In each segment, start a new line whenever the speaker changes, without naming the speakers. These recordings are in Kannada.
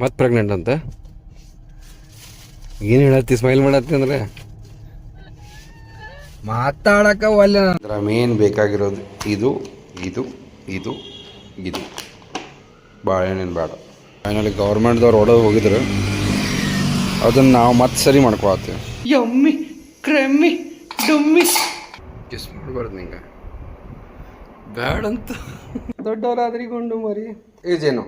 ಮತ್ತೆ ಪ್ರೆಗ್ನೆಂಟ್ ಅಂತ ಏನು ಹೇಳತ್ತಿ ಸ್ಮೈಲ್ ಮಾಡತ್ತಿ ಅಂದ್ರೆ ಮಾತಾಡಕ ಒಲ್ಲೆ ಅದ್ರ ಮೇನ್ ಬೇಕಾಗಿರೋದು ಇದು ಇದು ಇದು ಇದು ಬಾಳೆಹಣ್ಣಿನ ಬೇಡ ಫೈನಲಿ ಗೌರ್ಮೆಂಟ್ದವ್ರು ಹೊಡೆದು ಹೋಗಿದ್ರು ಅದನ್ನು ನಾವು ಮತ್ತೆ ಸರಿ ಮಾಡ್ಕೊಳತ್ತೀವಿ ಯಮ್ಮಿ ಕ್ರೆಮ್ಮಿ ಡಮ್ಮಿ ಕಿಸ್ ಮಾಡಬಾರ್ದು ನಿಂಗೆ ಬ್ಯಾಡಂತ ದೊಡ್ಡವರಾದ್ರಿಗೊಂಡು ಮರಿ ಈಜೇನು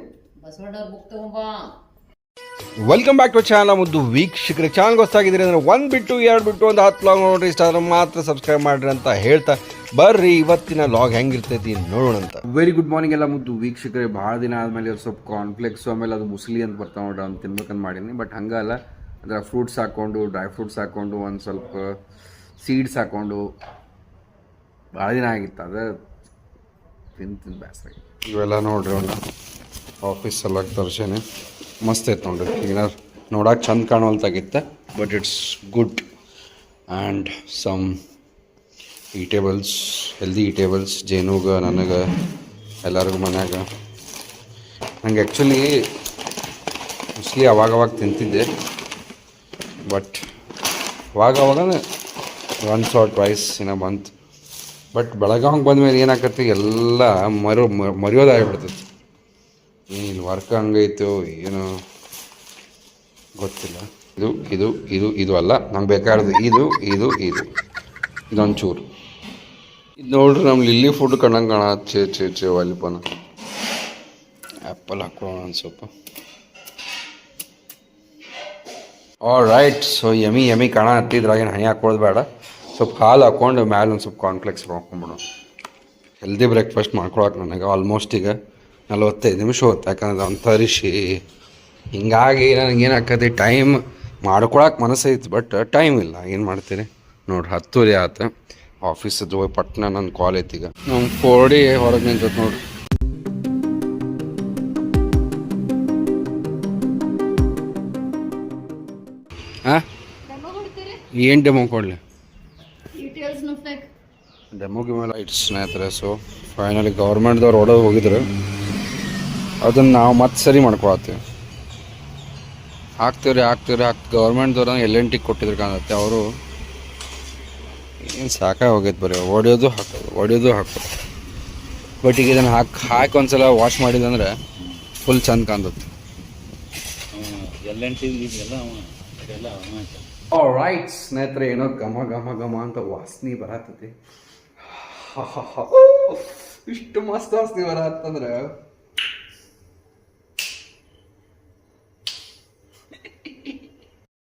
ವೆಲ್ಕಮ್ ಬ್ಯಾಕ್ ಟು ಚಾನಲ್ ಮುದ್ದು ವೀಕ್ಷಕರಿಗೆ ಚಾನಲ್ಗೆ ಹೊಸ್ತಾಗಿದ್ದೀರಿ ಅಂದರೆ ಒಂದು ಬಿಟ್ಟು ಎರಡು ಬಿಟ್ಟು ಒಂದು 10 ಲಾಗ್ ನೋಡ್ರಿ ಇಷ್ಟ ಆದ್ರೆ ಮಾತ್ರ ಸಬ್ಸ್ಕ್ರೈಬ್ ಮಾಡಿರಿ ಅಂತ ಹೇಳ್ತಾ ಬರ್ರಿ ಇವತ್ತಿನ ಲಾಗ್ ಹೆಂಗಿರ್ತೈತಿ ನೋಡೋಣ ಅಂತ. ವೆರಿ ಗುಡ್ ಮಾರ್ನಿಂಗ್ ಎಲ್ಲ ಮುದ್ದು ವೀಕ್ಷಕರೇ. ಭಾಳ ದಿನ ಆದಮೇಲೆ ಸ್ವಲ್ಪ ಕಾನ್ಫ್ಲೆಕ್ಸು ಆಮೇಲೆ ಅದು ಮುಸ್ಲಿ ಅಂತ ಬರ್ತಾವೆ ನೋಡ್ರಿ ಅಂತ ತಿನ್ಬೇಕಂತ ಮಾಡೀನಿ. ಬಟ್ ಹಂಗಲ್ಲ, ಅದರ ಫ್ರೂಟ್ಸ್ ಹಾಕ್ಕೊಂಡು ಡ್ರೈ ಫ್ರೂಟ್ಸ್ ಹಾಕ್ಕೊಂಡು ಒಂದು ಸ್ವಲ್ಪ ಸೀಡ್ಸ್ ಹಾಕ್ಕೊಂಡು ಭಾಳ ದಿನ ಆಗಿತ್ತು ಅದು ತಿಂದು ಬೇಸರ. ಇವೆಲ್ಲ ನೋಡ್ರಿ ಒಂದು ಆಫೀಸ್ ಸಲುವಾಗಿ ತರ್ಸೇನೆ ಮಸ್ತ್ ಐತೆ ನೋಡ್ರಿ. ಕ್ಲೀನರ್ ನೋಡಕ್ಕೆ ಚಂದ ಕಾಣುವಲ್ತಾಗಿತ್ತು but it's good. And some eatables, healthy eatables ಜೇನುಗೆ ನನಗೆ ಎಲ್ಲರಿಗೂ ಮನ್ಯಾಗ. ನಂಗೆ ಆ್ಯಕ್ಚುಲಿ ಮೋಸ್ಟ್ಲಿ ಅವಾಗವಾಗ ತಿಂತಿದ್ದೆ ಬಟ್ ಅವಾಗವಾಗ ಒನ್ಸ್ ಆರ್ ಟ್ವೈಸ್ ಏನೋ ಬಂತು. ಬಟ್ ಬೆಳಗ್ಗೆ ಬಂದಮೇಲೆ ಏನಾಕತಿ ಎಲ್ಲ ಮರೆಯೋದಾಗಿಬಿಡ್ತೈತಿ. ಏನು ವರ್ಕ್ ಹಂಗೈತೋ ಏನೋ ಗೊತ್ತಿಲ್ಲ. ಇದು ಇದು ಇದು ಇದು ಅಲ್ಲ ನಮ್ಗೆ ಬೇಕಾಗಿರೋದು ಇದು ಇದು ಇದು ಇದೊಂದು ಚೂರು. ಇದು ನೋಡ್ರಿ ನಮ್ಮ ಲಿಲ್ಲಿ ಫುಡ್ ಕಣ್ಣಂಗೆ ಕಾಣ ಚೇ ವಾಲಿಪನ ಆ್ಯಪಲ್ ಹಾಕೊಳ್ಳೋಣ ಒಂದು ಸ್ವಲ್ಪ. ರೈಟ್. ಸೊ ಯಮಿ ಕಾಣ ಹತ್ತಿದ್ರಾಗೇನು ಹನಿ ಹಾಕ್ಕೊಳ್ಳೋದು ಬೇಡ. ಸ್ವಲ್ಪ ಹಾಲು ಹಾಕ್ಕೊಂಡು ಮ್ಯಾಲೆ ಒಂದು ಸ್ವಲ್ಪ ಕಾನ್ಫ್ಲೆಕ್ಸ್ ಹಾಕ್ಕೊಂಬಿಡೋಣ. ಹೆಲ್ದಿ ಬ್ರೇಕ್ಫಾಸ್ಟ್ ಮಾಡ್ಕೊಳಕ್ಕೆ ನನಗೆ ಆಲ್ಮೋಸ್ಟ್ ಈಗ 45 ನಿಮಿಷ ಹೋಗುತ್ತೆ. ಯಾಕಂದ್ರೆ ಅಂಥರಿಶಿ ಹಿಂಗಾಗಿ ನನಗೇನು ಆಕತಿ ಟೈಮ್ ಮಾಡ್ಕೊಳಕ್ಕೆ ಮನಸ್ಸೈತಿ ಬಟ್ ಟೈಮ್ ಇಲ್ಲ. ಏನು ಮಾಡ್ತೀರಿ ನೋಡ್ರಿ 10 ಆಯ್ತು. ಆಫೀಸದ್ದು ಹೋಗಿ ಪಟ್ನ ನನ್ನ ಕಾಲ್ ಐತಿ. ಈಗ ನಮ್ಮ 4D ಹೊರಗೆ ನಿಂತೈತೆ ನೋಡ್ರಿ. ಹಾಂ ಏನು ಡೆಮೋ ಕೊಡಲಿ? ಡೆಮೋಗೆ ಮೇಲೆ ಇಟ್ಸ್ ಸ್ನೇಹಿತರೆ. ಸೊ ಫೈನಲಿ ಗೌರ್ಮೆಂಟ್ದವ್ರು ಹೊಡೆದು ಹೋಗಿದ್ರು, ಅದನ್ನು ನಾವು ಮತ್ತೆ ಸರಿ ಮಾಡ್ಕೊಳತ್ತೀವಿ. ಹಾಕ್ತೀವ್ರಿ ಗೌರ್ಮೆಂಟ್ದವ್ರು L&T ಕೊಟ್ಟಿದ್ರು ಕಾಣುತ್ತೆ. ಅವರು ಏನು ಸಾಕಾಗಿ ಹೋಗೈತೆ ಬರೀ ಹೊಡೆಯೋದು ಹಾಕೋದು. ಬಟ್ ಈಗ ಇದನ್ನು ಹಾಕಿ ಒಂದ್ಸಲ ವಾಶ್ ಮಾಡಿದಂದ್ರೆ ಫುಲ್ ಚಂದ ಕಾಣ್ತದೆ. ರೈಟ್ ಸ್ನೇಹಿತರೆ, ಏನೋ ಘಮ ಅಂತ ವಾಸನೆ ಬರತ್ತೈತಿ. ಇಷ್ಟು ಮಸ್ತ್ ವಾಸನೆ ಬರತ್ತಂದ್ರೆ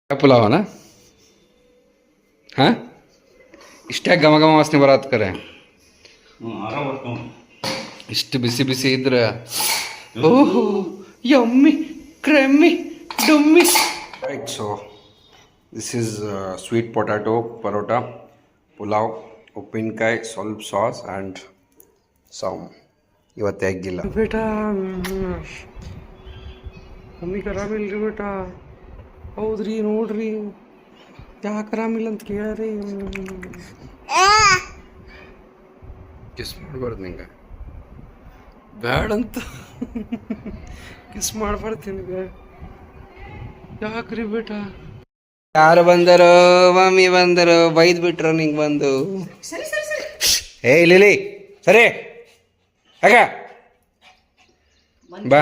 ಪುಲಾವನ ಹಾಂ ಇಷ್ಟೇ ಘಮ ವಾಸನೆ ಬರತ್ತ ಕರೆ. ಇಷ್ಟು ಬಿಸಿ ಇದ್ರೆ ಓಹೋ yummy creamy dummy. Right. So this is sweet potato paratha pulao, ಉಪ್ಪಿನಕಾಯಿ, ಸ್ವಲ್ಪ ಸಾಸ್ ಆ್ಯಂಡ್ ಸಮ್ ಇವತ್ತು ಎಗ್ಗಿಲ್ಲ ಬೇಟಾ. ಮಮ್ಮಿ ಆರಾಮಿಲ್ರಿ ಬೇಟಾ? ಹೌದ್ರಿ ನೋಡ್ರಿ ಯಾಕೆ ಆರಾಮಿಲ್ಲ ಅಂತ ಕೇಳ್ರಿ. ಕಿಸ್ ಮಾಡಬಾರ್ದು ನಿಂಗೆ ಬ್ಯಾಡಂತ ಕಿಸ್ ಮಾಡಬಾರ್ದು ನಿನಗೆ. ಯಾಕ್ರಿ ಬೇಟಾ? ಯಾರು ಬಂದರೋ? ಮಮ್ಮಿ ಬಂದರೋ? ಬೈದು ಬಿಟ್ರು ನಿಂಗೆ ಬಂದು. ಏ ಲಿಲಿ ಸರಿ ಯಾಕ ಬಾ,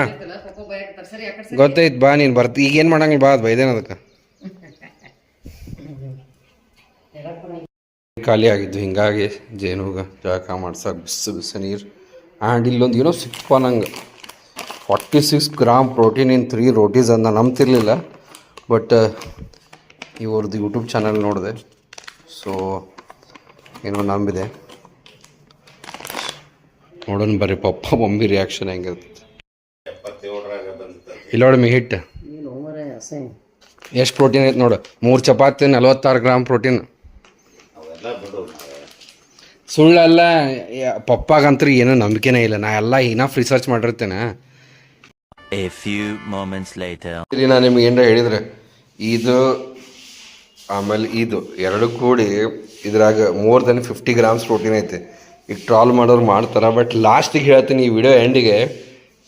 ಗೊತ್ತೈತ್ ಬಾ. ನೀನು ಬರ್ತಿ ಈಗೇನು ಮಾಡಂಗಿಲ್ಲ ಬಾ. ಅದು ಬೈದೇನ ಅದಕ್ಕೆ ಖಾಲಿ ಆಗಿದ್ದು. ಹಿಂಗಾಗಿ ಜೇನುಗ ಜಳಕ ಮಾಡ್ಸಕ್ಕೆ ಬಿಸಿ ನೀರು. ಆ್ಯಂಡ್ ಇಲ್ಲೊಂದು ಏನೋ ಸಿಕ್ಪ ನಂಗೆ 46 ಗ್ರಾಮ್ ಪ್ರೋಟೀನ್ ಇನ್ 3 ರೋಟೀಸ್ ಅಂತ ನಂಬ್ತಿರ್ಲಿಲ್ಲ. ಬಟ್ ಇವ್ರದ್ದು ಯೂಟ್ಯೂಬ್ ಚಾನಲ್ ನೋಡಿದೆ, ಸೊ ಏನೋ ನಂಬಿದೆ. ನೋಡೋಣ ಬರ್ರಿ ಪಪ್ಪ ಮಮ್ಮಿ ರಿಯಾಕ್ಷನ್ ಹೆಂಗಿರ್ತೈತೆ. ಇಲ್ಲ ನೋಡಿ ಹಿಟ್ಟು ಎಷ್ಟು ಪ್ರೋಟೀನ್ ಐತೆ ನೋಡು. 3 ಚಪಾತಿ 46 ಗ್ರಾಮ್ ಪ್ರೋಟೀನ್. ಸುಳ್ಳಲ್ಲ, ಪಪ್ಪಾಗಂತೂ ಏನೂ ನಂಬಿಕೆನೇ ಇಲ್ಲ. ನಾ ಎಲ್ಲ ಇನಫ್ ರಿಸರ್ಚ್ ಮಾಡಿರ್ತೇನೆ. ನಾನು ನಿಮ್ಗೆ ಏನಾರ ಹೇಳಿದ್ರೆ ಇದು ಆಮೇಲೆ ಇದು ಎರಡು ಕೂಡಿ ಇದ್ರಾಗ ಮೋರ್ ದೆನ್ 50 ಗ್ರಾಮ್ಸ್ ಪ್ರೋಟೀನ್ ಐತೆ. ಈಗ ಟ್ರಾಲ್ ಮಾಡೋರು ಮಾಡ್ತಾರೆ. ಬಟ್ ಲಾಸ್ಟಿಗೆ ಹೇಳ್ತೀನಿ ಈ ವಿಡಿಯೋ ಎಂಡಿಗೆ,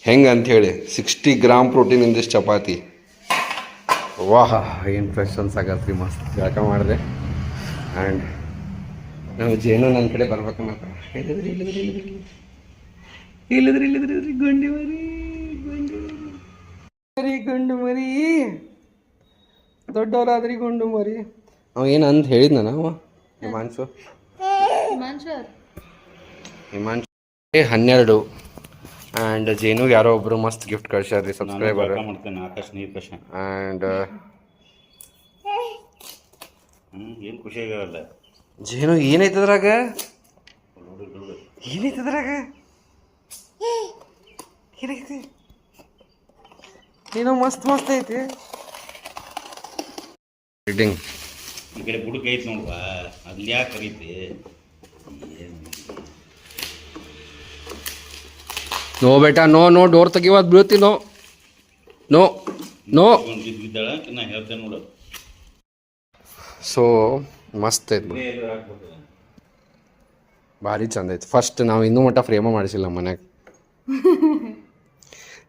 ಹೆಂಗೆ ಅಂಥೇಳಿ 60 gram protein in this chapati. ವಾಹ್ ಏನು ಫ್ರೆಶ್ ಅನ್ಸಾಗತ್ರಿ, ಮಸ್ತ್ ಜಳಕ ಮಾಡಿದೆ. ಆ್ಯಂಡ್ ನಾವು ಜೇನು ನನ್ನ ಕಡೆ ಬರ್ಬೇಕನ್ನತ್ತ. ಇಲ್ಲದ್ರಿ ಗುಂಡಿ ಮರಿ ದೊಡ್ಡವರಾದ್ರಿ ಗುಂಡು ಮರಿ. ಅವ ಏನು ಅಂದ್ ಹೇಳಿದ್ನ ನಾವು ಹಿಮಾಂಶು 12. ಆ್ಯಂಡ್ ಜೇನುಗೆ ಯಾರೋ ಒಬ್ರು ಮಸ್ತ್ ಗಿಫ್ಟ್ ಕಳ್ಸ್ಯಾರ್ರಿ ಸಬ್ಸ್ಕ್ರೈಬರ್. ಆ್ಯಂಡ್
ಏನು ಖುಷಿ ಆಗಲ್ಲ.
ಜೇನು ಏನೈತದ್ರಾಗ ಏನೈತಿ ಏನೋ ಮಸ್ತ್ ಐತಿ. ರೀಡಿಂಗ್
ಈ ಕಡೆ ಬುಡಕ್ ಐತಿ ನೋಡ್ವಾ, ಅಲ್ಲಿ ಯಾಕೆ ಕರೀತಿ?
ನೋ ಬೇಟಾ ನೋ ಡೋರ್ ತೆಗಿಯೋದು ಬೀಳ್ತಿ. ನೋ
ಬಿದ್ದಾಳ ನಾ ಹೇಳ್ತೇನೆ ನೋಡು.
ಸೊ ಮಸ್ತ್ ಐತಿ, ಭಾರಿ ಚಂದ ಐತಿ. ಫಸ್ಟ್ ನಾವು ಇನ್ನೂ ಮಟ್ಟ ಫ್ರೇಮ ಮಾಡಿಸಿಲ್ಲ ಮನ್ಯಾಗ.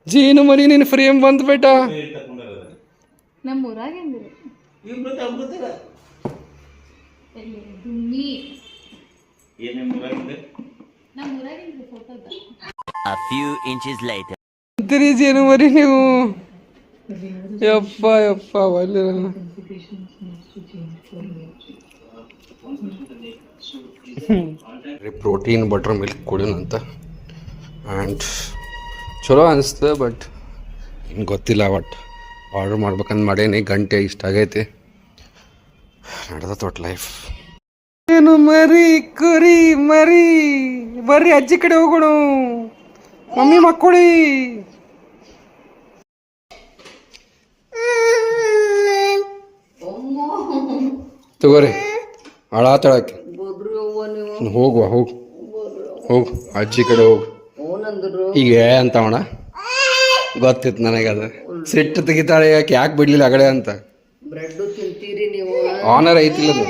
ಜೇನು ಮರಿ ನೀನು ಫ್ರೇಮ್ ಬಂತು ಬೇಟಾ.
ನಮ್ಮ ಊರಾಗ
A few inches later.
ಅಂತೀರಿ ಜೇನು ಮರಿ ನೀವು? ಯಪ್ಪ ಒಳ್ಳೆ ಪ್ರೋಟೀನ್ ಬಟರ್ ಮಿಲ್ಕ್ ಕುಡಿಯೋಣಂತ. ಆ್ಯಂಡ್ ಚಲೋ ಅನಿಸ್ತು, ಬಟ್ ಇನ್ನು ಗೊತ್ತಿಲ್ಲ. ಬಟ್ ಆರ್ಡ್ರ್ ಮಾಡ್ಬೇಕಂತ ಮಾಡೇನಿ. ಗಂಟೆ ಇಷ್ಟ ಆಗೈತಿ. ನಡೆದ ತೊಟ್ ಲೈಫ್. ಏನು ಮರಿ ಕುರಿ ಮರಿ, ಬರ್ರಿ ಅಜ್ಜಿ ಕಡೆ ಹೋಗೋಣ. ಮಮ್ಮಿ ಮಕ್ಕಳಿ ತಗೋರಿ ಅಳಾತಳಕ್ಕೆ. ಹೋಗು ಅಜ್ಜಿ ಕಡೆ ಹೋಗು. ಈಗ ಅಂತವಣ ಗೊತ್ತಿತ್ತು ನನಗೆ. ಅದು ಸಿಟ್ಟು ತೆಗಿತಾಳೆ, ಯಾಕೆ ಬಿಡ್ಲಿಲ್ಲ ಅಗಡೆ ಅಂತ. ಆನರ್ ಐತಿಲ್ಲದು.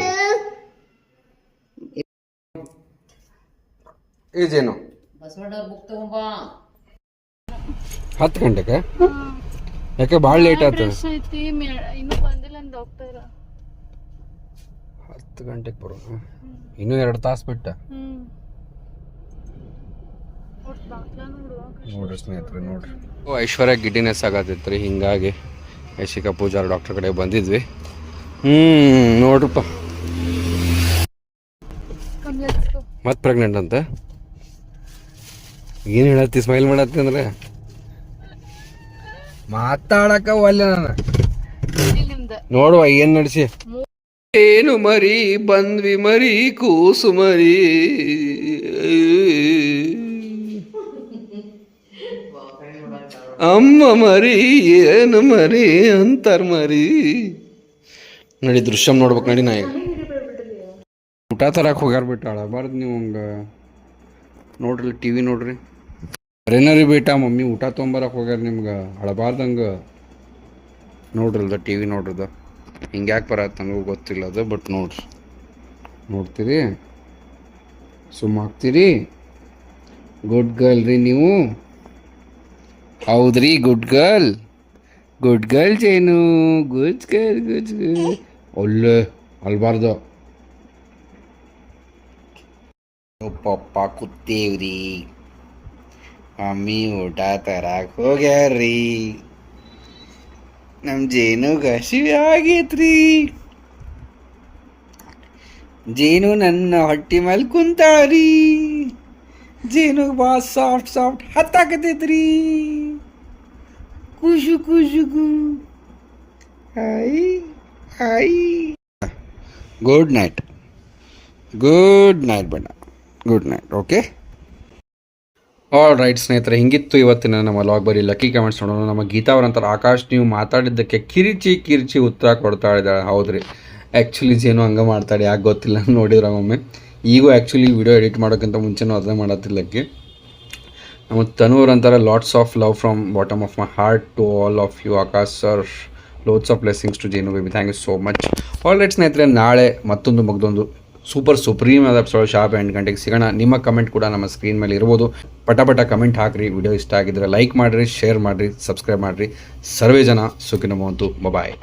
ಈಜೇನು 10 ಗಂಟೆಗೆ? ಯಾಕೆ ಭಾಳ ಲೇಟ್ ಆಯ್ತು? 10 ಗಂಟೆಗೆ ಬರೋದು, ಇನ್ನೂ 2 ತಾಸು ಬಿಟ್ಟ. ನೋಡ್ರಿ ಸ್ನೇಹಿತರೆ, ನೋಡ್ರಿ ಐಶ್ವರ್ಯ ಗಿಡ್ಡಿನೆಸ್ ಆಗತ್ತಿತ್ತು ರೀ. ಹಿಂಗಾಗಿ ಯಶಿಕಾ ಪೂಜಾರ್ ಡಾಕ್ಟರ್ ಕಡೆ ಬಂದಿದ್ವಿ. ನೋಡ್ರಪ್ಪ, ಮತ್ತೆ ಪ್ರೆಗ್ನೆಂಟ್ ಅಂತ. ಏನು ಹೇಳತ್ತಿ, ಸ್ಮೈಲ್ ಮಾಡತ್ತಿ ಅಂದ್ರೆ ಮಾತಾಡಕ ಒಲ್ಲೆ ನಾನು. ನೋಡುವ ಏನು ನಡೆಸಿ. ಏನು ಮರಿ ಬಂದ್ವಿ ಮರಿ ಕೂಸು ಮರಿ, ಅಮ್ಮ ಮರಿ ಏನು ಮರಿ ಅಂತಾರ ಮರಿ. ನಡಿ ದೃಶ್ಯಂ ನೋಡ್ಬೇಕು ನಡಿ. ನಾ ಈಗ ಊಟ ತರಕ್ಕೆ ಹೋಗ್ಯಾರ ಬಿಟ್ಟು ಅಳಬಾರ್ದು ನೀವು ಹಂಗೆ. ನೋಡ್ರಿ ಟಿ ವಿ ನೋಡ್ರಿ. ಬರೇನರಿ ಬೇಟ ಮಮ್ಮಿ ಊಟ ತೊಗೊಂಬರಕ್ಕೆ ಹೋಗ್ಯಾರ, ನಿಮ್ಗೆ ಅಳಬಾರ್ದಂಗೆ ನೋಡ್ರಲ್ದ ಟಿ ವಿ ನೋಡ್ರದ. ಹಿಂಗೆ ಯಾಕೆ ಬರತ್ತೆ ನನಗೂ ಗೊತ್ತಿಲ್ಲ ಅದು, ಬಟ್ ನೋಡ್ತೀರಿ ಸುಮ್ಮ ಹಾಕ್ತೀರಿ. ಗುಡ್ ಗರ್ಲ್ ರೀ ನೀವು. ಹೌದ್ರಿ, ಗುಡ್ ಗರ್ಲ್ ಜೇನು, ಗುಡ್ ಗರ್ಲ್. ಒಳ್ಳೆ ಅಲ್ಬಾರ್ದು. ಪಪ್ಪ ಕೂತೇವ್ರಿ, ಮಮ್ಮಿ ಊಟ ತರಕ್ಕೆ ಹೋಗ್ಯಾರ್ರಿ. ನಮ್ಮ ಜೇನುಗ ಹಸಿವೆ ಆಗೈತ್ರಿ. ಜೇನು ನನ್ನ ಹೊಟ್ಟಿ ಮೇಲೆ ಕುಂತಾಳ್ರಿ. ಜೇನುಗೆ ಭಾಳ ಸಾಫ್ಟ್ ಹತ್ತಾಕತೈತ್ರಿ. ಕುಶು ಹಾಯ್. ಗುಡ್ ನೈಟ್ ಬೇಡ. Good night. Okay, all right ಸ್ನೇಹಿತರೆ, ಹಿಂಗಿತ್ತು ಇವತ್ತಿನ ನಮ್ಮ ಲಾಗ್. ಬರೀ ಲಕ್ಕಿ ಕಮೆಂಟ್ಸ್ ನೋಡೋಣ. ನಮ್ಮ ಗೀತಾ ಅವ್ರಂತಾರೆ, ಆಕಾಶ್ ನೀವು ಮಾತಾಡಿದ್ದಕ್ಕೆ ಕಿರಿಚಿ ಉತ್ತರ ಕೊಡ್ತಾ ಇದ್ದಾಳೆ. ಹೌದ್ರಿ, ಆ್ಯಕ್ಚುಲಿ ಜೇನು ಹಂಗೆ ಮಾಡ್ತಾಳೆ, ಯಾಕೆ ಗೊತ್ತಿಲ್ಲ. ನೋಡಿದ್ರೆ ಒಮ್ಮೆ ಈಗೂ ಆ್ಯಕ್ಚುಲಿ ವಿಡಿಯೋ ಎಡಿಟ್ ಮಾಡೋಕ್ಕಿಂತ ಮುಂಚೆನೂ ಅದನ್ನೇ ಮಾಡತ್ತಿಲ್ಲಕ್ಕೆ. ನಮ್ಮ ತನೂರ್ ಅಂತಾರೆ, lots of love from bottom of my heart to all of you Akash sir. Loads of blessings to ಜೇನು baby, thank you so much. All right ಸ್ನೇಹಿತರೆ, ನಾಳೆ ಮತ್ತೊಂದು ಸೂಪರ್ ಸುಪ್ರೀಮ್ ಆದ ಎಪಿಸೋಡ್ ಶಾರ್ಪ್ 8 ಗಂಟೆಗೆ ಸಿಗೋಣ. ನಿಮ್ಮ ಕಮೆಂಟ್ ಕೂಡ ನಮ್ಮ ಸ್ಕ್ರೀನ್ ಮೇಲೆ ಇರ್ಬೋದು. ಪಟ ಕಮೆಂಟ್ ಹಾಕಿರಿ. ವಿಡಿಯೋ ಇಷ್ಟ ಆಗಿದ್ರೆ ಲೈಕ್ ಮಾಡಿರಿ, ಶೇರ್ ಮಾಡಿರಿ, ಸಬ್ಸ್ಕ್ರೈಬ್ ಮಾಡಿರಿ. ಸರ್ವೇ ಜನ ಸುಖಿನೋ ಭವಂತು. ಬಾಯ್.